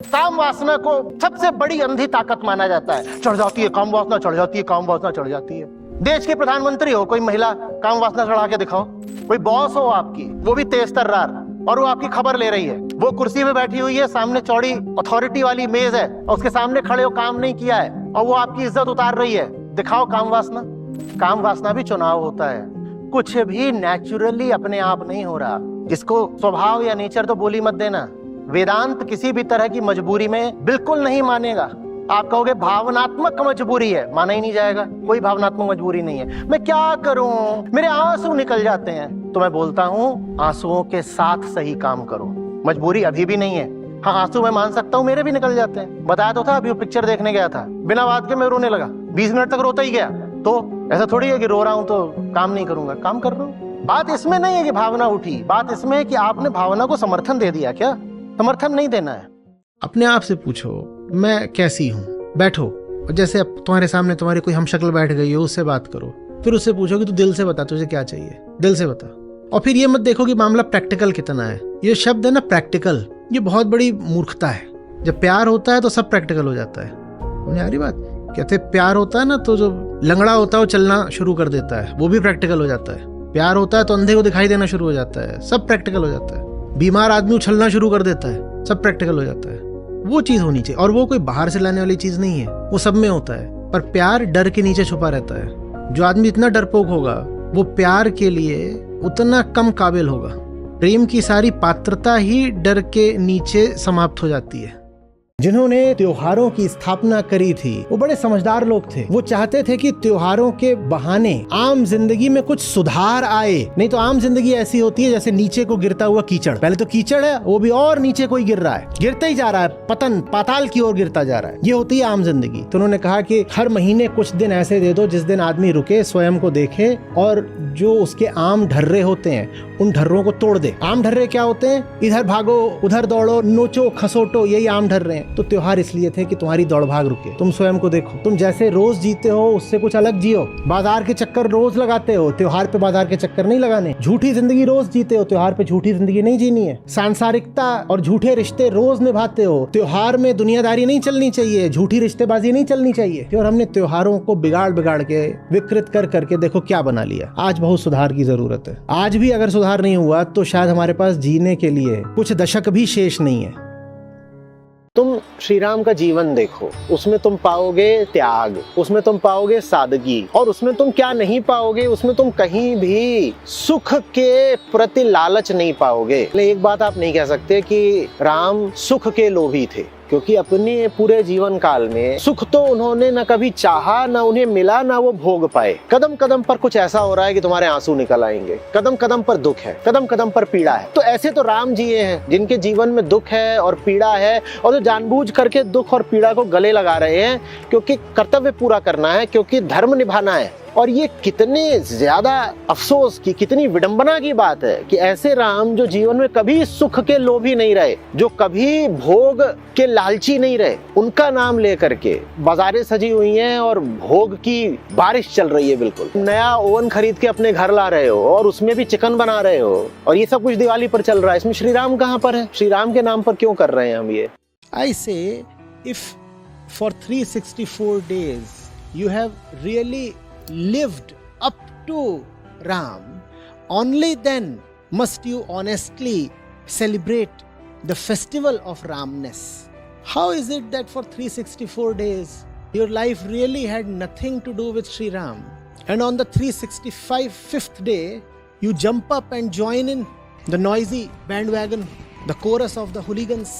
काम वासना को सबसे बड़ी अंधी ताकत माना जाता है। चढ़ जाती है काम वासना, चढ़ जाती है काम वासना, चढ़ जाती है। देश के प्रधानमंत्री हो, कोई महिला काम वासना चढ़ा के दिखाओ। कोई बॉस हो आपकी, वो भी तेज तर्रार, और वो आपकी खबर ले रही है। वो कुर्सी पे बैठी हुई है, सामने चौड़ी अथॉरिटी वाली मेज है, और उसके सामने खड़े हो, काम नहीं किया है, और वो आपकी इज्जत उतार रही है। दिखाओ काम वासना। काम वासना भी चुनाव होता है। कुछ भी नेचुरली अपने आप नहीं हो रहा। इसको स्वभाव या नेचर तो बोली मत देना। वेदांत किसी भी तरह की मजबूरी में बिल्कुल नहीं मानेगा। आप कहोगे भावनात्मक मजबूरी है, माना ही नहीं जाएगा। कोई भावनात्मक मजबूरी नहीं है। मैं क्या करूं, मेरे आंसू निकल जाते हैं। तो मैं बोलता हूं, आंसुओं के साथ सही काम करो। मजबूरी अभी भी नहीं है। हाँ, आंसू मैं मान सकता हूँ, मेरे भी निकल जाते हैं। बताया तो था, अभी वो पिक्चर देखने गया था, बिना बात के मैं रोने लगा। 20 मिनट तक रोता ही गया। तो ऐसा थोड़ी है कि रो रहा हूं तो काम नहीं करूंगा, काम कर रहा हूं। बात इसमें नहीं है कि भावना उठी, बात इसमें है कि आपने भावना को समर्थन दे दिया। क्या समर्थन नहीं देना है। अपने आप से पूछो, मैं कैसी हूँ। बैठो, जैसे अब तुम्हारे सामने तुम्हारी कोई हमशक्ल बैठ गई हो, उससे बात करो। फिर उससे पूछो कि तू दिल से बता, तुझे क्या चाहिए, दिल से बता। और फिर ये मत देखो कि मामला प्रैक्टिकल कितना है। ये शब्द है ना प्रैक्टिकल, ये बहुत बड़ी मूर्खता है। जब प्यार होता है तो सब प्रैक्टिकल हो जाता है। उन्हें यारी बात कहते, प्यार होता है ना तो जो लंगड़ा होता है वो चलना शुरू कर देता है, वो भी प्रैक्टिकल हो जाता है। प्यार होता है तो अंधे को दिखाई देना शुरू हो जाता है, सब प्रैक्टिकल हो जाता है। बीमार आदमी उछलना शुरू कर देता है, सब प्रैक्टिकल हो जाता है। वो चीज होनी चाहिए, और वो कोई बाहर से लाने वाली चीज नहीं है, वो सब में होता है। पर प्यार डर के नीचे छुपा रहता है। जो आदमी इतना डरपोक होगा वो प्यार के लिए उतना कम काबिल होगा। प्रेम की सारी पात्रता ही डर के नीचे समाप्त हो जाती है। जिन्होंने त्योहारों की स्थापना करी थी वो बड़े समझदार लोग थे। वो चाहते थे कि त्योहारों के बहाने आम जिंदगी में कुछ सुधार आए। नहीं तो आम जिंदगी ऐसी होती है जैसे नीचे को गिरता हुआ कीचड़। पहले तो कीचड़ है, वो भी और नीचे को ही गिर रहा है, गिरते ही जा रहा है, पतन पाताल की ओर गिरता जा रहा है। ये होती है आम जिंदगी। तो उन्होंने कहा कि हर महीने कुछ दिन ऐसे दे दो जिस दिन आदमी रुके, स्वयं को देखे, और जो उसके आम ढर्रे होते हैं उन ढर्रों को तोड़ दे। आम ढर्रे क्या होते हैं? इधर भागो, उधर दौड़ो, नोचो खसोटो, यही आम ढर्रे हैं। तो त्योहार इसलिए थे कि तुम्हारी दौड़ भाग रुके, तुम स्वयं को देखो। तुम जैसे रोज जीते हो उससे कुछ अलग जियो। बाजार के चक्कर रोज लगाते हो, त्योहार पे बाजार के चक्कर नहीं लगाने। झूठी जिंदगी रोज जीते हो, त्योहार पे झूठी जिंदगी नहीं जीनी है। सांसारिकता और झूठे रिश्ते रोज निभाते हो, त्योहार में दुनियादारी नहीं चलनी चाहिए, झूठी रिश्तेबाजी नहीं चलनी चाहिए। और हमने त्योहारों को बिगाड़ बिगाड़ के, विकृत कर करके देखो क्या बना लिया। आज बहुत सुधार की जरूरत है। आज भी अगर सुधार नहीं हुआ तो शायद हमारे पास जीने के लिए कुछ दशक भी शेष नहीं है। तुम श्री राम का जीवन देखो, उसमें तुम पाओगे त्याग, उसमें तुम पाओगे सादगी, और उसमें तुम क्या नहीं पाओगे, उसमें तुम कहीं भी सुख के प्रति लालच नहीं पाओगे। एक बात आप नहीं कह सकते कि राम सुख के लोभी थे, क्योंकि अपने पूरे जीवन काल में सुख तो उन्होंने न कभी चाहा, न उन्हें मिला, न वो भोग पाए। कदम कदम पर कुछ ऐसा हो रहा है कि तुम्हारे आंसू निकल आएंगे। कदम कदम पर दुख है, कदम कदम पर पीड़ा है। तो ऐसे तो राम जी हैं जिनके जीवन में दुख है और पीड़ा है, और जो जानबूझ करके दुख और पीड़ा को गले लगा रहे हैं, क्योंकि कर्तव्य पूरा करना है, क्योंकि धर्म निभाना है। और ये कितने ज्यादा अफसोस की, कितनी विडंबना की बात है कि ऐसे राम जो जीवन में कभी सुख के लोभी नहीं रहे, जो कभी भोग के लालची नहीं रहे, उनका नाम लेकर के बाजारें सजी हुई हैं और भोग की बारिश चल रही है। बिल्कुल नया ओवन खरीद के अपने घर ला रहे हो और उसमें भी चिकन बना रहे हो, और ये सब कुछ दिवाली पर चल रहा है। इसमें श्री राम कहाँ पर है? श्री राम के नाम पर क्यों कर रहे हैं हम ये? I say, if for 364 days you have really lived up to Ram, only then must you honestly celebrate the festival of Ramness. How is it that for 364 days your life really had nothing to do with Sri Ram, and on the 365th day you jump up and join in the noisy bandwagon, the chorus of the hooligans?